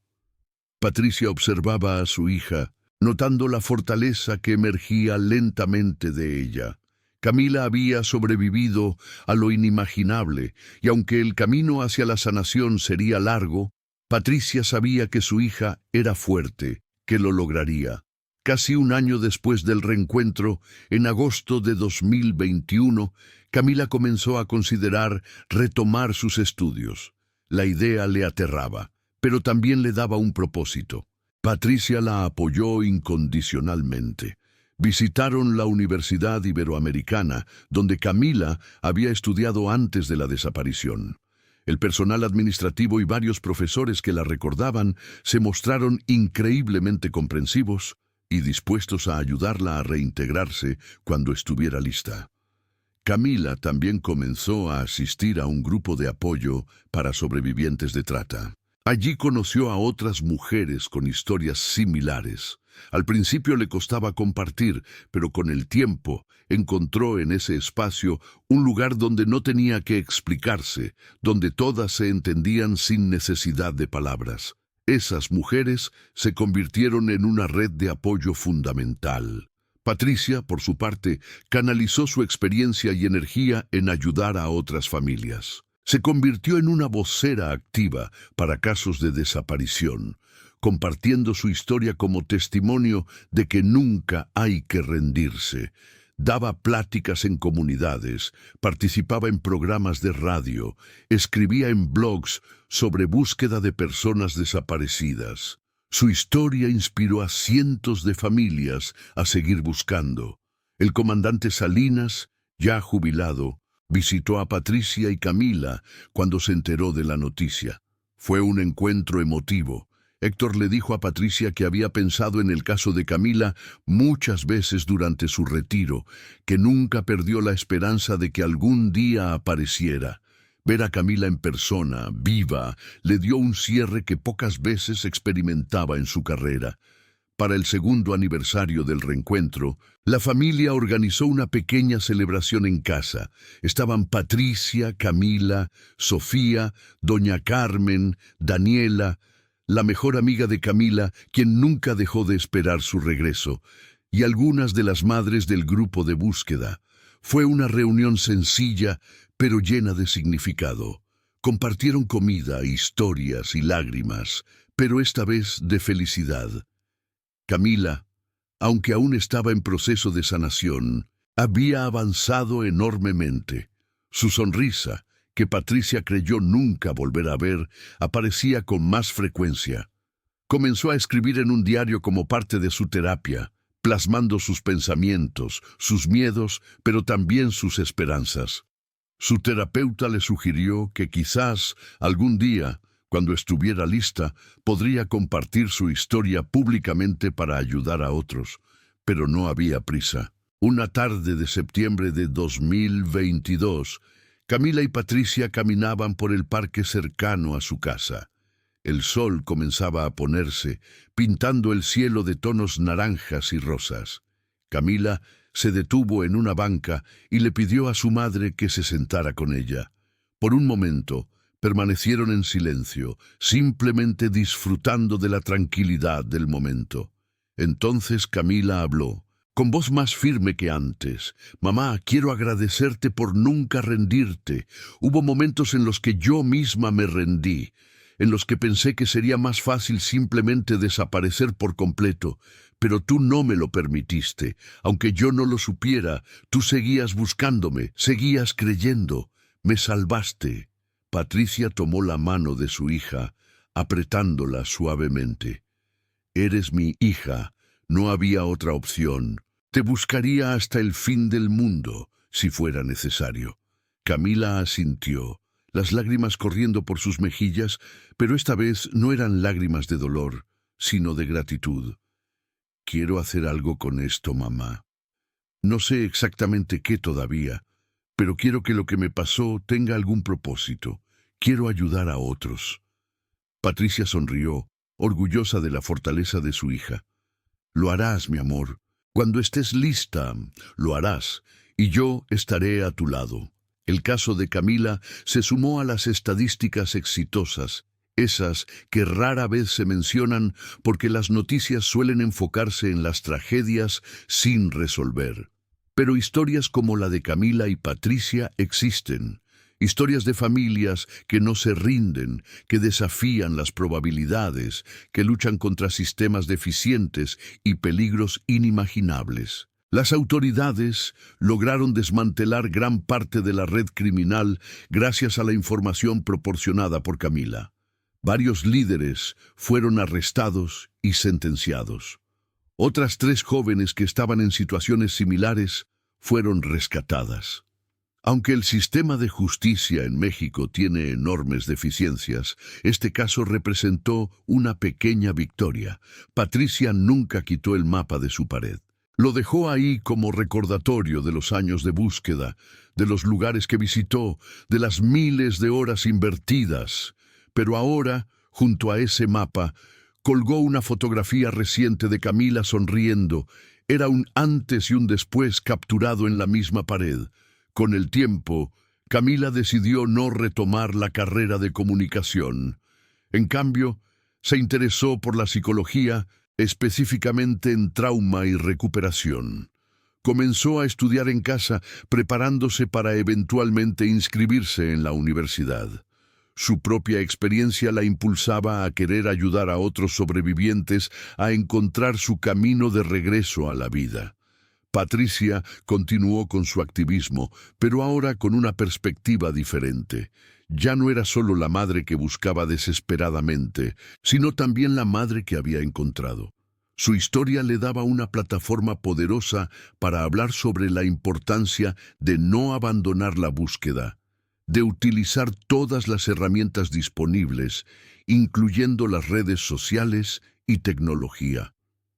Patricia observaba a su hija, notando la fortaleza que emergía lentamente de ella. Camila había sobrevivido a lo inimaginable, y aunque el camino hacia la sanación sería largo, Patricia sabía que su hija era fuerte, que lo lograría. Casi un año después del reencuentro, en agosto de 2021, Camila comenzó a considerar retomar sus estudios. La idea le aterraba, pero también le daba un propósito. Patricia la apoyó incondicionalmente. Visitaron la Universidad Iberoamericana, donde Camila había estudiado antes de la desaparición. El personal administrativo y varios profesores que la recordaban se mostraron increíblemente comprensivos y dispuestos a ayudarla a reintegrarse cuando estuviera lista. Camila también comenzó a asistir a un grupo de apoyo para sobrevivientes de trata. Allí conoció a otras mujeres con historias similares. Al principio le costaba compartir, pero con el tiempo encontró en ese espacio un lugar donde no tenía que explicarse, donde todas se entendían sin necesidad de palabras. Esas mujeres se convirtieron en una red de apoyo fundamental. Patricia, por su parte, canalizó su experiencia y energía en ayudar a otras familias. Se convirtió en una vocera activa para casos de desaparición, compartiendo su historia como testimonio de que nunca hay que rendirse. Daba pláticas en comunidades, participaba en programas de radio, escribía en blogs sobre búsqueda de personas desaparecidas. Su historia inspiró a cientos de familias a seguir buscando. El comandante Salinas, ya jubilado, visitó a Patricia y Camila cuando se enteró de la noticia. Fue un encuentro emotivo. Héctor le dijo a Patricia que había pensado en el caso de Camila muchas veces durante su retiro, que nunca perdió la esperanza de que algún día apareciera. Ver a Camila en persona, viva, le dio un cierre que pocas veces experimentaba en su carrera. Para el segundo aniversario del reencuentro, la familia organizó una pequeña celebración en casa. Estaban Patricia, Camila, Sofía, doña Carmen, Daniela, la mejor amiga de Camila, quien nunca dejó de esperar su regreso, y algunas de las madres del grupo de búsqueda. Fue una reunión sencilla, pero llena de significado. Compartieron comida, historias y lágrimas, pero esta vez de felicidad. Camila, aunque aún estaba en proceso de sanación, había avanzado enormemente. Su sonrisa, que Patricia creyó nunca volver a ver, aparecía con más frecuencia. Comenzó a escribir en un diario como parte de su terapia, plasmando sus pensamientos, sus miedos, pero también sus esperanzas. Su terapeuta le sugirió que quizás algún día, cuando estuviera lista, podría compartir su historia públicamente para ayudar a otros, pero no había prisa. Una tarde de septiembre de 2022, Camila y Patricia caminaban por el parque cercano a su casa. El sol comenzaba a ponerse, pintando el cielo de tonos naranjas y rosas. Camila se detuvo en una banca y le pidió a su madre que se sentara con ella. Por un momento, permanecieron en silencio, simplemente disfrutando de la tranquilidad del momento. Entonces Camila habló, con voz más firme que antes. «Mamá, quiero agradecerte por nunca rendirte. Hubo momentos en los que yo misma me rendí, en los que pensé que sería más fácil simplemente desaparecer por completo, pero tú no me lo permitiste. Aunque yo no lo supiera, tú seguías buscándome, seguías creyendo. Me salvaste». Patricia tomó la mano de su hija, apretándola suavemente. «Eres mi hija, no había otra opción. Te buscaría hasta el fin del mundo, si fuera necesario». Camila asintió, las lágrimas corriendo por sus mejillas, pero esta vez no eran lágrimas de dolor, sino de gratitud. «Quiero hacer algo con esto, mamá. No sé exactamente qué todavía, pero quiero que lo que me pasó tenga algún propósito. Quiero ayudar a otros». Patricia sonrió, orgullosa de la fortaleza de su hija. «Lo harás, mi amor. Cuando estés lista, lo harás, y yo estaré a tu lado». El caso de Camila se sumó a las estadísticas exitosas, esas que rara vez se mencionan porque las noticias suelen enfocarse en las tragedias sin resolver. Pero historias como la de Camila y Patricia existen, Historias de familias que no se rinden, que desafían las probabilidades, que luchan contra sistemas deficientes y peligros inimaginables. Las autoridades lograron desmantelar gran parte de la red criminal gracias a la información proporcionada por Camila. Varios líderes fueron arrestados y sentenciados. Otras 3 jóvenes que estaban en situaciones similares fueron rescatadas. Aunque el sistema de justicia en México tiene enormes deficiencias, este caso representó una pequeña victoria. Patricia nunca quitó el mapa de su pared. Lo dejó ahí como recordatorio de los años de búsqueda, de los lugares que visitó, de las miles de horas invertidas. Pero ahora, junto a ese mapa, colgó una fotografía reciente de Camila sonriendo. Era un antes y un después capturado en la misma pared. Con el tiempo, Camila decidió no retomar la carrera de comunicación. En cambio, se interesó por la psicología, específicamente en trauma y recuperación. Comenzó a estudiar en casa, preparándose para eventualmente inscribirse en la universidad. Su propia experiencia la impulsaba a querer ayudar a otros sobrevivientes a encontrar su camino de regreso a la vida. Patricia continuó con su activismo, pero ahora con una perspectiva diferente. Ya no era solo la madre que buscaba desesperadamente, sino también la madre que había encontrado. Su historia le daba una plataforma poderosa para hablar sobre la importancia de no abandonar la búsqueda, de utilizar todas las herramientas disponibles, incluyendo las redes sociales y tecnología.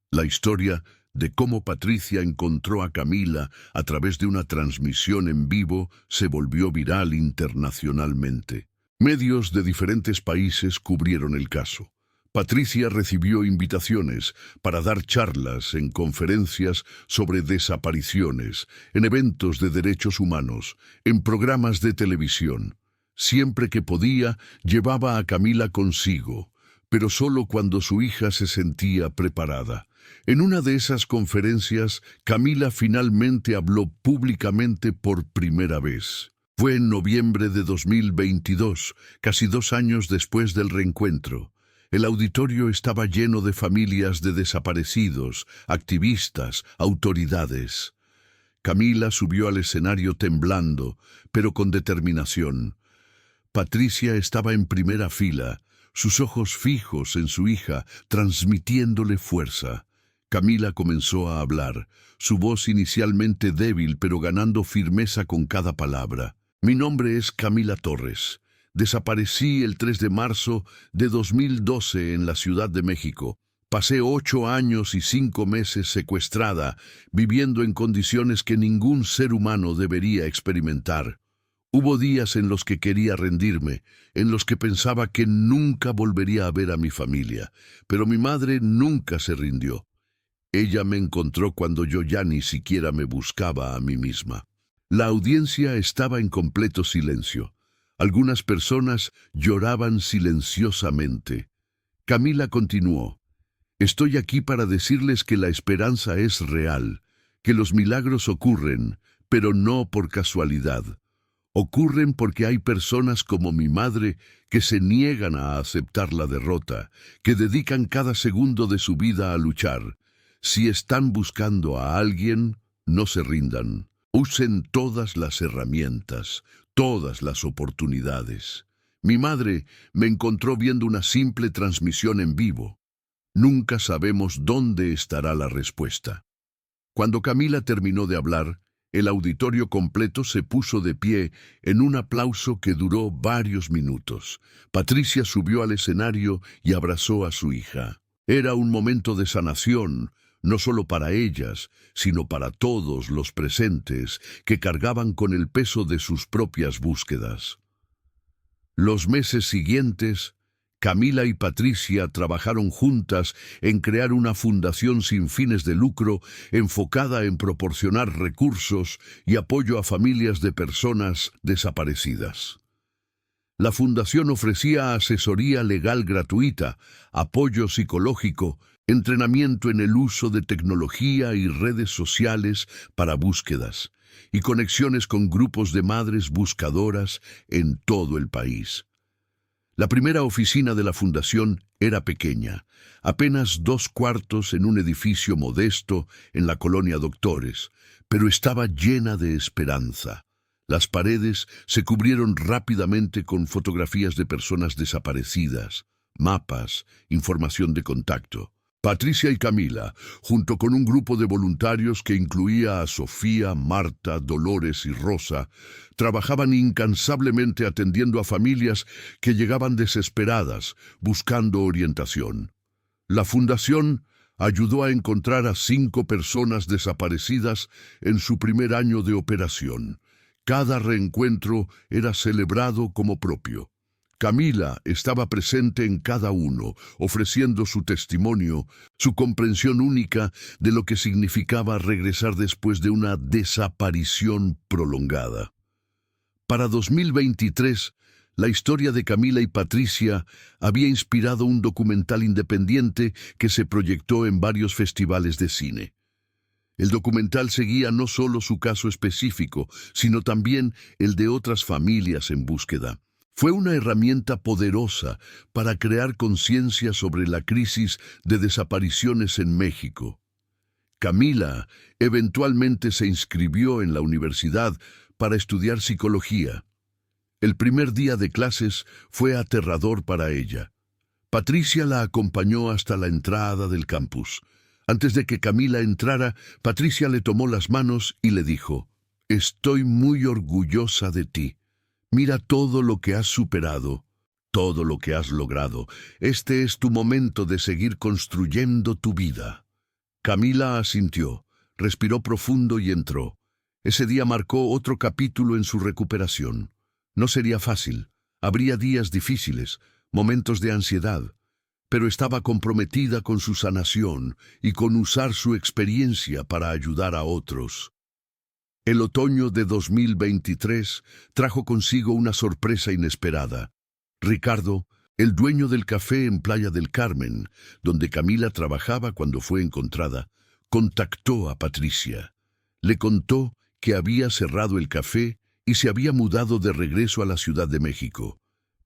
La historia de cómo Patricia encontró a Camila a través de una transmisión en vivo se volvió viral internacionalmente. Medios de diferentes países cubrieron el caso. Patricia recibió invitaciones para dar charlas en conferencias sobre desapariciones, en eventos de derechos humanos, en programas de televisión. Siempre que podía, llevaba a Camila consigo, pero solo cuando su hija se sentía preparada. En una de esas conferencias, Camila finalmente habló públicamente por primera vez. Fue en noviembre de 2022, casi 2 años después del reencuentro. El auditorio estaba lleno de familias de desaparecidos, activistas, autoridades. Camila subió al escenario temblando, pero con determinación. Patricia estaba en primera fila, sus ojos fijos en su hija, transmitiéndole fuerza. Camila comenzó a hablar, su voz inicialmente débil pero ganando firmeza con cada palabra. Mi nombre es Camila Torres. Desaparecí el 3 de marzo de 2012 en la Ciudad de México. Pasé 8 años y 5 meses secuestrada, viviendo en condiciones que ningún ser humano debería experimentar. Hubo días en los que quería rendirme, en los que pensaba que nunca volvería a ver a mi familia, pero mi madre nunca se rindió. Ella me encontró cuando yo ya ni siquiera me buscaba a mí misma. La audiencia estaba en completo silencio. Algunas personas lloraban silenciosamente. Camila continuó. Estoy aquí para decirles que la esperanza es real, que los milagros ocurren, pero no por casualidad. Ocurren porque hay personas como mi madre que se niegan a aceptar la derrota, que dedican cada segundo de su vida a luchar. Si están buscando a alguien, no se rindan. Usen todas las herramientas, todas las oportunidades. Mi madre me encontró viendo una simple transmisión en vivo. Nunca sabemos dónde estará la respuesta. Cuando Camila terminó de hablar, el auditorio completo se puso de pie en un aplauso que duró varios minutos. Patricia subió al escenario y abrazó a su hija. Era un momento de sanación, no solo para ellas, sino para todos los presentes que cargaban con el peso de sus propias búsquedas. Los meses siguientes, Camila y Patricia trabajaron juntas en crear una fundación sin fines de lucro enfocada en proporcionar recursos y apoyo a familias de personas desaparecidas. La fundación ofrecía asesoría legal gratuita, apoyo psicológico, entrenamiento en el uso de tecnología y redes sociales para búsquedas. y conexiones con grupos de madres buscadoras en todo el país. La primera oficina de la fundación era pequeña, apenas 2 cuartos en un edificio modesto en la colonia Doctores, pero estaba llena de esperanza. Las paredes se cubrieron rápidamente con fotografías de personas desaparecidas, mapas, información de contacto. Patricia y Camila, junto con un grupo de voluntarios que incluía a Sofía, Marta, Dolores y Rosa, trabajaban incansablemente atendiendo a familias que llegaban desesperadas, buscando orientación. La fundación ayudó a encontrar a 5 personas desaparecidas en su primer año de operación. Cada reencuentro era celebrado como propio. Camila estaba presente en cada uno, ofreciendo su testimonio, su comprensión única de lo que significaba regresar después de una desaparición prolongada. Para 2023, la historia de Camila y Patricia había inspirado un documental independiente que se proyectó en varios festivales de cine. El documental seguía no solo su caso específico, sino también el de otras familias en búsqueda. Fue una herramienta poderosa para crear conciencia sobre la crisis de desapariciones en México. Camila eventualmente se inscribió en la universidad para estudiar psicología. El primer día de clases fue aterrador para ella. Patricia la acompañó hasta la entrada del campus. Antes de que Camila entrara, Patricia le tomó las manos y le dijo: «Estoy muy orgullosa de ti. Mira todo lo que has superado, todo lo que has logrado. Este es tu momento de seguir construyendo tu vida». Camila asintió, respiró profundo y entró. Ese día marcó otro capítulo en su recuperación. No sería fácil, habría días difíciles, momentos de ansiedad, pero estaba comprometida con su sanación y con usar su experiencia para ayudar a otros. El otoño de 2023 trajo consigo una sorpresa inesperada. Ricardo, el dueño del café en Playa del Carmen, donde Camila trabajaba cuando fue encontrada, contactó a Patricia. Le contó que había cerrado el café y se había mudado de regreso a la Ciudad de México,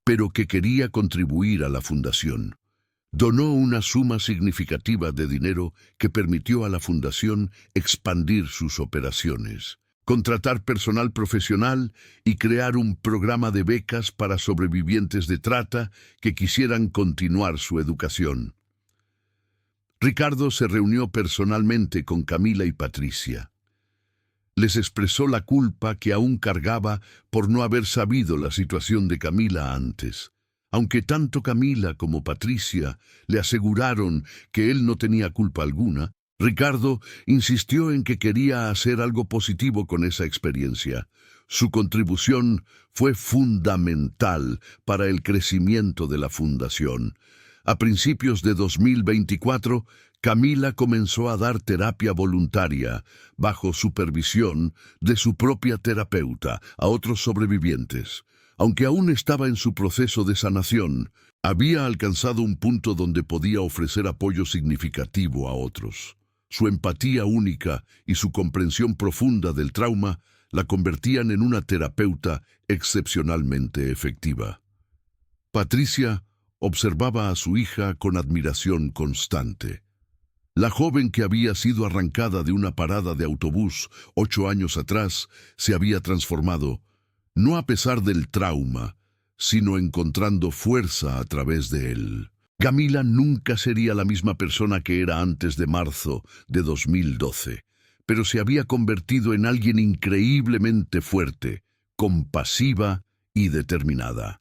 pero que quería contribuir a la fundación. Donó una suma significativa de dinero que permitió a la fundación expandir sus operaciones, contratar personal profesional y crear un programa de becas para sobrevivientes de trata que quisieran continuar su educación. Ricardo se reunió personalmente con Camila y Patricia. Les expresó la culpa que aún cargaba por no haber sabido la situación de Camila antes. Aunque tanto Camila como Patricia le aseguraron que él no tenía culpa alguna, Ricardo insistió en que quería hacer algo positivo con esa experiencia. Su contribución fue fundamental para el crecimiento de la fundación. A principios de 2024, Camila comenzó a dar terapia voluntaria, bajo supervisión de su propia terapeuta, a otros sobrevivientes. Aunque aún estaba en su proceso de sanación, había alcanzado un punto donde podía ofrecer apoyo significativo a otros. Su empatía única y su comprensión profunda del trauma la convertían en una terapeuta excepcionalmente efectiva. Patricia observaba a su hija con admiración constante. La joven que había sido arrancada de una parada de autobús 8 años atrás se había transformado, no a pesar del trauma, sino encontrando fuerza a través de él. Camila nunca sería la misma persona que era antes de marzo de 2012, pero se había convertido en alguien increíblemente fuerte, compasiva y determinada.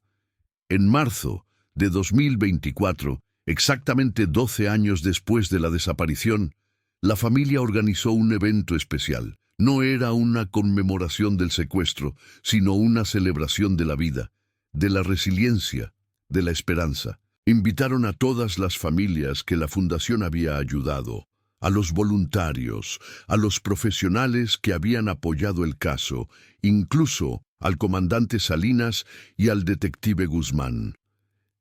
En marzo de 2024, exactamente 12 años después de la desaparición, la familia organizó un evento especial. No era una conmemoración del secuestro, sino una celebración de la vida, de la resiliencia, de la esperanza. Invitaron a todas las familias que la fundación había ayudado, a los voluntarios, a los profesionales que habían apoyado el caso, incluso al comandante Salinas y al detective Guzmán.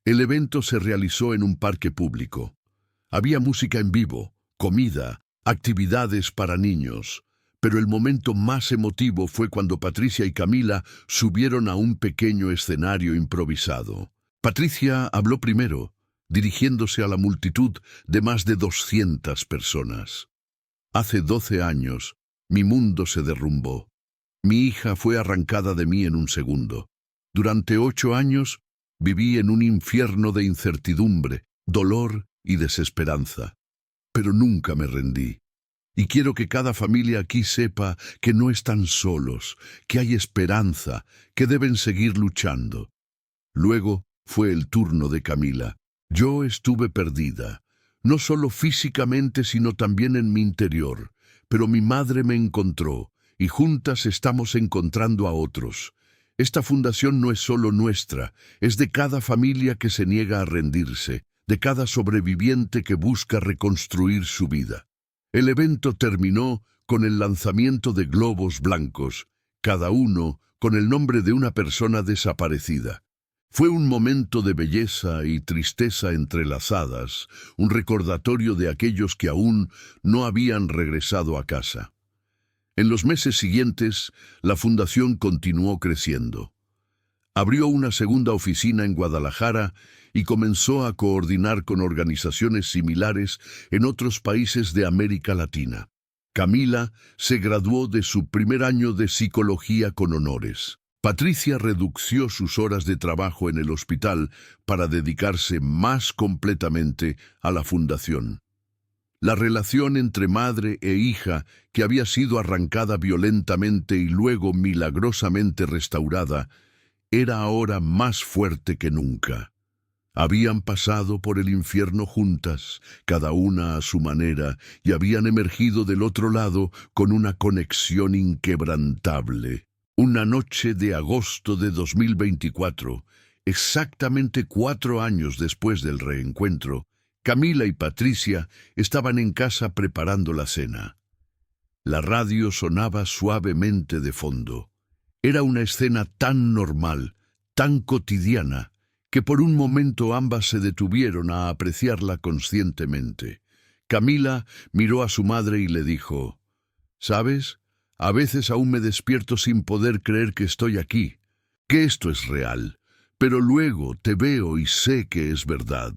El evento se realizó en un parque público. Había música en vivo, comida, actividades para niños. Pero el momento más emotivo fue cuando Patricia y Camila subieron a un pequeño escenario improvisado. Patricia habló primero, dirigiéndose a la multitud de más de 200 personas. Hace 12 años, mi mundo se derrumbó. Mi hija fue arrancada de mí en un segundo. Durante 8 años, viví en un infierno de incertidumbre, dolor y desesperanza. Pero nunca me rendí. Y quiero que cada familia aquí sepa que no están solos, que hay esperanza, que deben seguir luchando. Luego fue el turno de Camila. Yo estuve perdida, no solo físicamente sino también en mi interior, pero mi madre me encontró y juntas estamos encontrando a otros. Esta fundación no es solo nuestra, es de cada familia que se niega a rendirse, de cada sobreviviente que busca reconstruir su vida. El evento terminó con el lanzamiento de globos blancos, cada uno con el nombre de una persona desaparecida. Fue un momento de belleza y tristeza entrelazadas, un recordatorio de aquellos que aún no habían regresado a casa. En los meses siguientes, la fundación continuó creciendo. Abrió una segunda oficina en Guadalajara y comenzó a coordinar con organizaciones similares en otros países de América Latina. Camila se graduó de su primer año de psicología con honores. Patricia redució sus horas de trabajo en el hospital para dedicarse más completamente a la fundación. La relación entre madre e hija, que había sido arrancada violentamente y luego milagrosamente restaurada, era ahora más fuerte que nunca. Habían pasado por el infierno juntas, cada una a su manera, y habían emergido del otro lado con una conexión inquebrantable. Una noche de agosto de 2024, exactamente 4 años después del reencuentro, Camila y Patricia estaban en casa preparando la cena. La radio sonaba suavemente de fondo. Era una escena tan normal, tan cotidiana, que por un momento ambas se detuvieron a apreciarla conscientemente. Camila miró a su madre y le dijo: «¿Sabes? A veces aún me despierto sin poder creer que estoy aquí, que esto es real, pero luego te veo y sé que es verdad».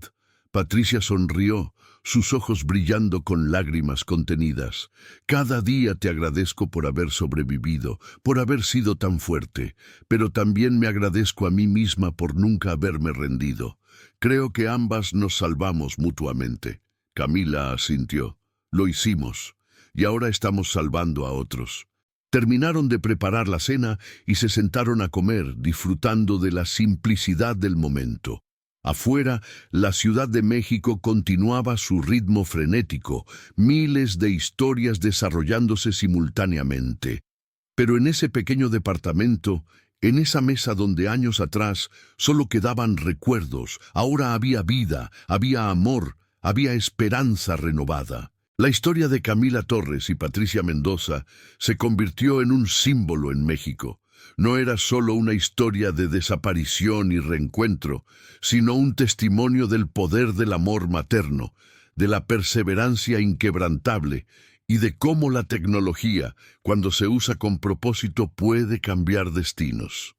Patricia sonrió, sus ojos brillando con lágrimas contenidas. «Cada día te agradezco por haber sobrevivido, por haber sido tan fuerte, pero también me agradezco a mí misma por nunca haberme rendido. Creo que ambas nos salvamos mutuamente». Camila asintió. «Lo hicimos, y ahora estamos salvando a otros». Terminaron de preparar la cena y se sentaron a comer, disfrutando de la simplicidad del momento. Afuera, la Ciudad de México continuaba su ritmo frenético, miles de historias desarrollándose simultáneamente. Pero en ese pequeño departamento, en esa mesa donde años atrás solo quedaban recuerdos, ahora había vida, había amor, había esperanza renovada. La historia de Camila Torres y Patricia Mendoza se convirtió en un símbolo en México. No era solo una historia de desaparición y reencuentro, sino un testimonio del poder del amor materno, de la perseverancia inquebrantable y de cómo la tecnología, cuando se usa con propósito, puede cambiar destinos.